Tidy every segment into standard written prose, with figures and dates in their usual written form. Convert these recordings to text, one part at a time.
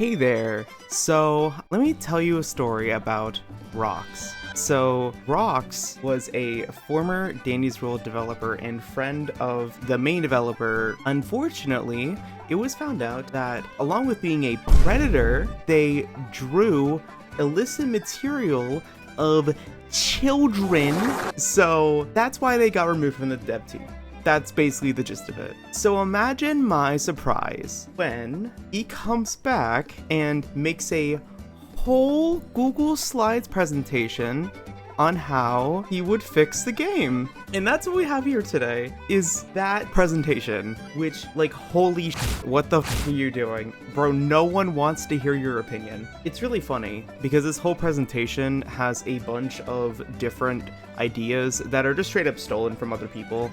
Hey there. So let me tell you a story about Rox. So Rox was a former Danny's World developer and friend of the main developer. Unfortunately, it was found out that along with being a predator, they drew illicit material of children. So that's why they got removed from the dev team. That's basically the gist of it. So imagine my surprise when he comes back and makes a whole Google Slides presentation on how he would fix the game. And that's what we have here today, is that presentation, which, like, holy what the f are you doing? Bro, no one wants to hear your opinion. It's really funny, because this whole presentation has a bunch of different ideas that are just straight up stolen from other people.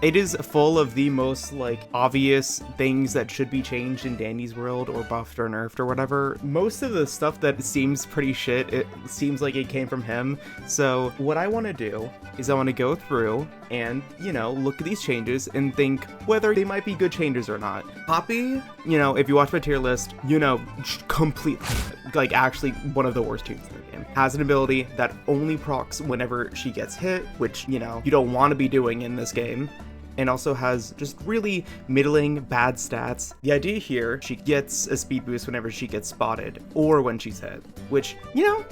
It is full of the most, like, obvious things that should be changed in Danny's World or buffed or nerfed or whatever. Most of the stuff that seems pretty shit, it seems like it came from him. So what I want to do is I want to go through and, you know, look at these changes and think whether they might be good changes or not. Poppy, you know, if you watch my tier list, you know, complete, like, actually one of the worst tunes in the game. Has an ability that only procs whenever she gets hit, which, you know, you don't want to be doing in this game. And also has just really middling bad stats. The idea here, she gets a speed boost whenever she gets spotted or when she's hit, which, you know,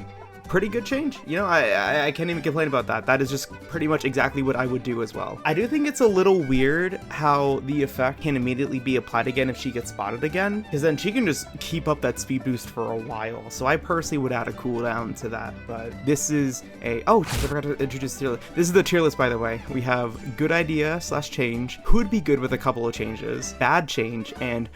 pretty good change. You know, I can't even complain about that. That is just pretty much exactly what I would do as well. I do think it's a little weird how the effect can immediately be applied again if she gets spotted again, because then she can just keep up that speed boost for a while. So I personally would add a cooldown to that. But this is a, oh, I forgot to introduce the tier list. This is the tier list, by the way. We have good idea / change, could be good with a couple of changes, bad change, and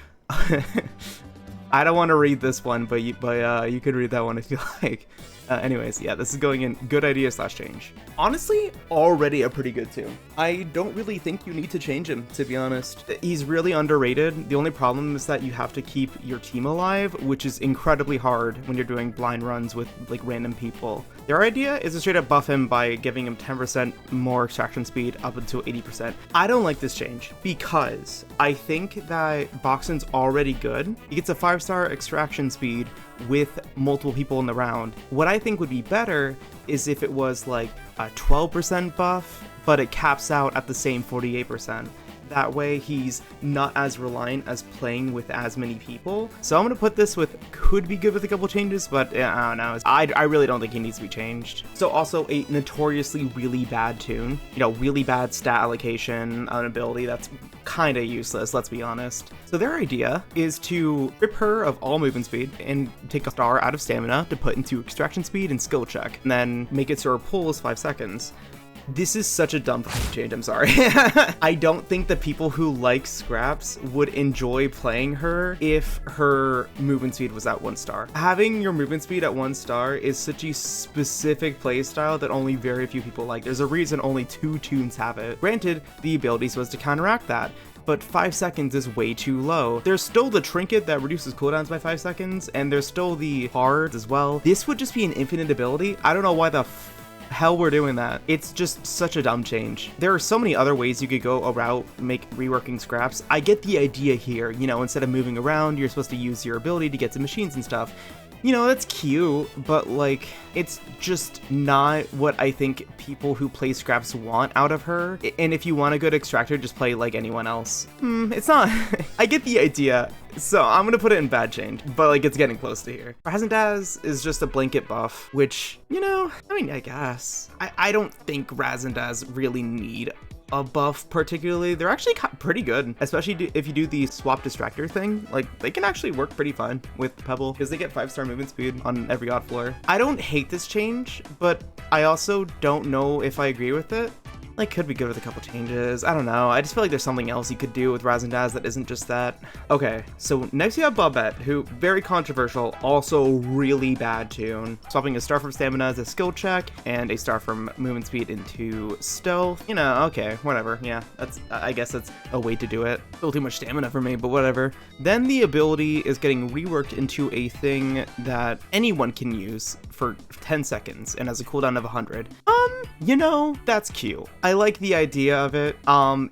I don't want to read this one, but you could read that one if you like. Anyways, yeah, this is going in good idea / change. Honestly, already a pretty good tune. I don't really think you need to change him, to be honest. He's really underrated. The only problem is that you have to keep your team alive, which is incredibly hard when you're doing blind runs with, like, random people. Their idea is to straight up buff him by giving him 10% more extraction speed up until 80%. I don't like this change because I think that Boxen's already good. He gets a 5-star extraction speed with multiple people in the round. What I think would be better is if it was like a 12% buff, but it caps out at the same 48%. That way he's not as reliant as playing with as many people. So I'm gonna put this with could be good with a couple changes, but I don't know. I really don't think he needs to be changed. So also a notoriously really bad tune, you know, really bad stat allocation, an ability that's kind of useless, let's be honest. So their idea is to strip her of all movement speed and take a star out of stamina to put into extraction speed and skill check, and then make it so her pull is 5 seconds. This is such a dumb change, I'm sorry. I don't think the people who like scraps would enjoy playing her if her movement speed was at 1 star. Having your movement speed at 1 star is such a specific playstyle that only very few people like. There's a reason only 2 tunes have it. Granted, the ability is supposed to counteract that, but 5 seconds is way too low. There's still the trinket that reduces cooldowns by 5 seconds, and there's still the hard as well. This would just be an infinite ability. I don't know why the hell we're doing that. It's just such a dumb change. There are so many other ways you could go about make reworking scraps. I get the idea here, you know, instead of moving around, you're supposed to use your ability to get to machines and stuff. You know, that's cute, but, like, it's just not what I think people who play scraps want out of her. And if you want a good extractor, just play like anyone else. It's not. I get the idea. So I'm gonna put it in bad change, but, like, it's getting close to here. Razandaz is just a blanket buff, which, you know, I mean, I guess. I don't think Razandaz really need a buff particularly. They're actually pretty good, especially if you do the swap distractor thing. Like, they can actually work pretty fine with Pebble because they get 5-star movement speed on every odd floor. I don't hate this change, but I also don't know if I agree with it. Like, could be good with a couple changes. I don't know. I just feel like there's something else you could do with Razandaz that isn't just that. Okay, so next you have Bobette, who, very controversial, also really bad tune. Swapping a star from stamina as a skill check, and a star from movement speed into stealth. You know, okay, whatever. Yeah, I guess that's a way to do it. Still too much stamina for me, but whatever. Then the ability is getting reworked into a thing that anyone can use for 10 seconds, and has a cooldown of 100. You know, that's cute. I like the idea of it.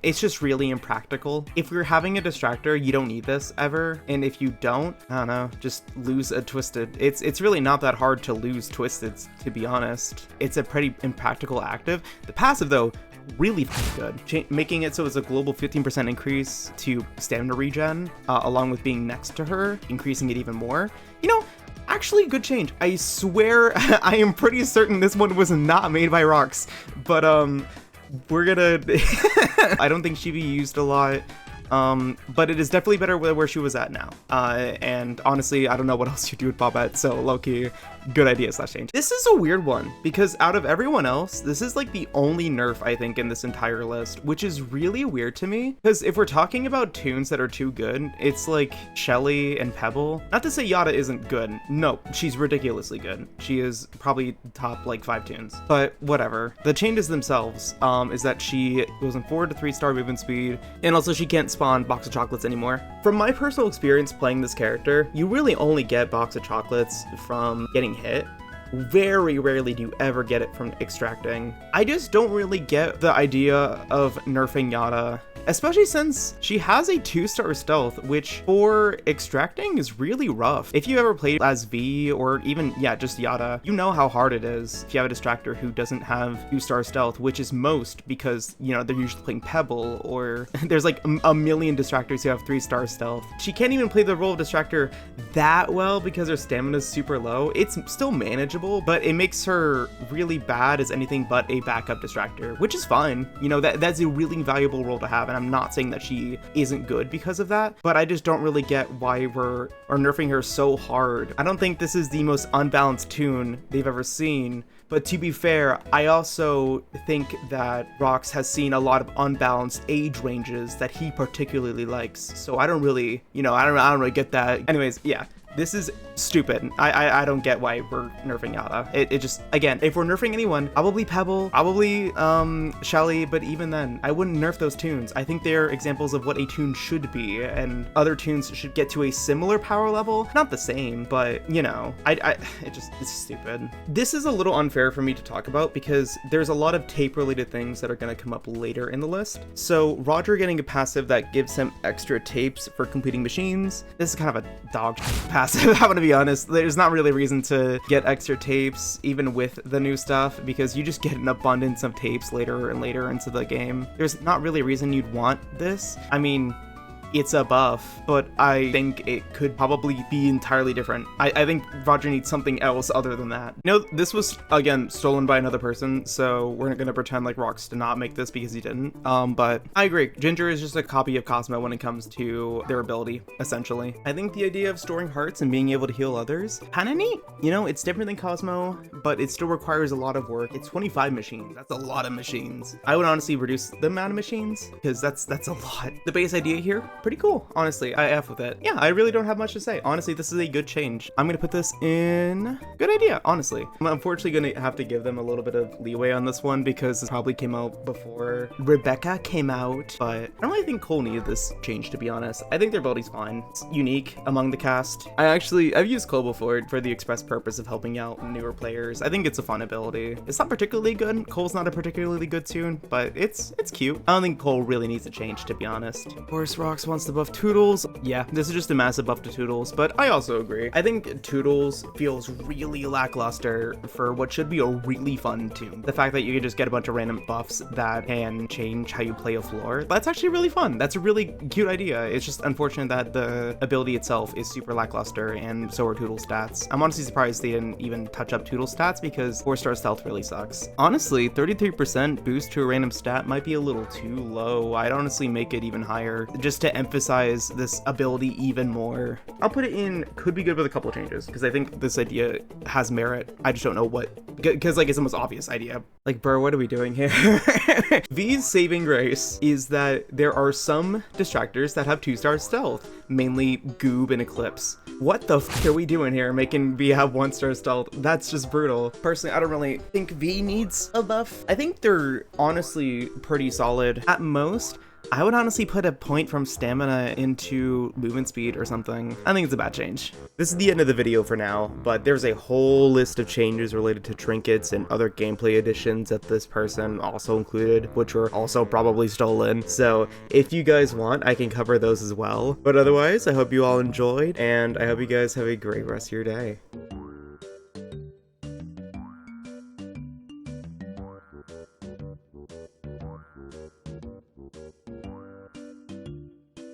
It's just really impractical. If you're having a distractor, you don't need this ever. And if you don't, I don't know, just lose a Twisted. It's really not that hard to lose Twisted, to be honest. It's a pretty impractical active. The passive, though, really good, making it so it's a global 15% increase to stamina regen, along with being next to her, increasing it even more. You know, actually good change. I swear I am pretty certain this one was not made by Rox, but we're gonna I don't think she'd be used a lot. But it is definitely better where she was at now. And honestly, I don't know what else you do with Bobette, so low-key, good idea / change. This is a weird one, because out of everyone else, this is like the only nerf, I think, in this entire list, which is really weird to me, because if we're talking about tunes that are too good, it's like Shelly and Pebble. Not to say Yada isn't good. No, she's ridiculously good. She is probably top, like, 5 tunes. But whatever. The changes themselves, is that she goes in 4 to 3-star movement speed, and also she can't spawn box of chocolates anymore. From my personal experience playing this character, you really only get box of chocolates from getting hit. Very rarely do you ever get it from extracting. I just don't really get the idea of nerfing Yada, especially since she has a 2-star stealth, which for extracting is really rough. If you ever played as V or even, yeah, just Yada, you know how hard it is if you have a distractor who doesn't have 2-star stealth, which is most because, you know, they're usually playing Pebble, or there's like a million distractors who have 3-star stealth. She can't even play the role of distractor that well because her stamina is super low. It's still manageable, but it makes her really bad as anything but a backup distractor, which is fine. You know, that's a really valuable role to have. And I'm not saying that she isn't good because of that, but I just don't really get why we're nerfing her so hard. I don't think this is the most unbalanced tune they've ever seen, but to be fair, I also think that Rox has seen a lot of unbalanced age ranges that he particularly likes, so I don't really, you know, I don't really get that. Anyways, yeah. This is stupid. I don't get why we're nerfing Yada. It just, again, if we're nerfing anyone, probably Pebble, probably Shelly, but even then, I wouldn't nerf those tunes. I think they're examples of what a tune should be, and other tunes should get to a similar power level. Not the same, but, you know, it's stupid. This is a little unfair for me to talk about because there's a lot of tape-related things that are gonna come up later in the list. So Roger getting a passive that gives him extra tapes for completing machines. This is kind of a dog passive. I'm gonna be honest, there's not really a reason to get extra tapes even with the new stuff because you just get an abundance of tapes later and later into the game. There's not really a reason you'd want this. I mean, it's a buff, but I think it could probably be entirely different. I think Roger needs something else other than that. You know, this was, again, stolen by another person, so we're not gonna pretend like Rox did not make this because he didn't. But I agree, Ginger is just a copy of Cosmo when it comes to their ability, essentially. I think the idea of storing hearts and being able to heal others, kinda neat. You know, it's different than Cosmo, but it still requires a lot of work. It's 25 machines, that's a lot of machines. I would honestly reduce the amount of machines, because that's a lot. The base idea here, pretty cool, honestly. I F with it. Yeah, I really don't have much to say. Honestly, this is a good change. I'm gonna put this in good idea, honestly. I'm unfortunately gonna have to give them a little bit of leeway on this one because this probably came out before Rebecca came out, but I don't really think Cole needed this change, to be honest. I think their ability's fine. It's unique among the cast. I've used Cole before for the express purpose of helping out newer players. I think it's a fun ability. It's not particularly good. Cole's not a particularly good tune, but it's cute. I don't think Cole really needs a change, to be honest. Of course, Rox wants to buff Toodles. Yeah, this is just a massive buff to Toodles, but I also agree. I think Toodles feels really lackluster for what should be a really fun tune. The fact that you can just get a bunch of random buffs that can change how you play a floor, that's actually really fun. That's a really cute idea. It's just unfortunate that the ability itself is super lackluster, and so are Toodles' stats. I'm honestly surprised they didn't even touch up Toodles' stats because 4-star stealth really sucks. Honestly, 33% boost to a random stat might be a little too low. I'd honestly make it even higher just to emphasize this ability even more. I'll put it in could be good with a couple of changes because I think this idea has merit. I just don't know what, because like it's the most obvious idea. Like, bro, what are we doing here? V's saving grace is that there are some distractors that have 2-star stealth, mainly Goob and Eclipse. What the f are we doing here making V have 1-star stealth? That's just brutal. Personally, I don't really think V needs a buff. I think they're honestly pretty solid at most. I would honestly put a point from stamina into movement speed or something. I think it's a bad change. This is the end of the video for now, but there's a whole list of changes related to trinkets and other gameplay additions that this person also included, which were also probably stolen. So if you guys want, I can cover those as well. But otherwise, I hope you all enjoyed, and I hope you guys have a great rest of your day.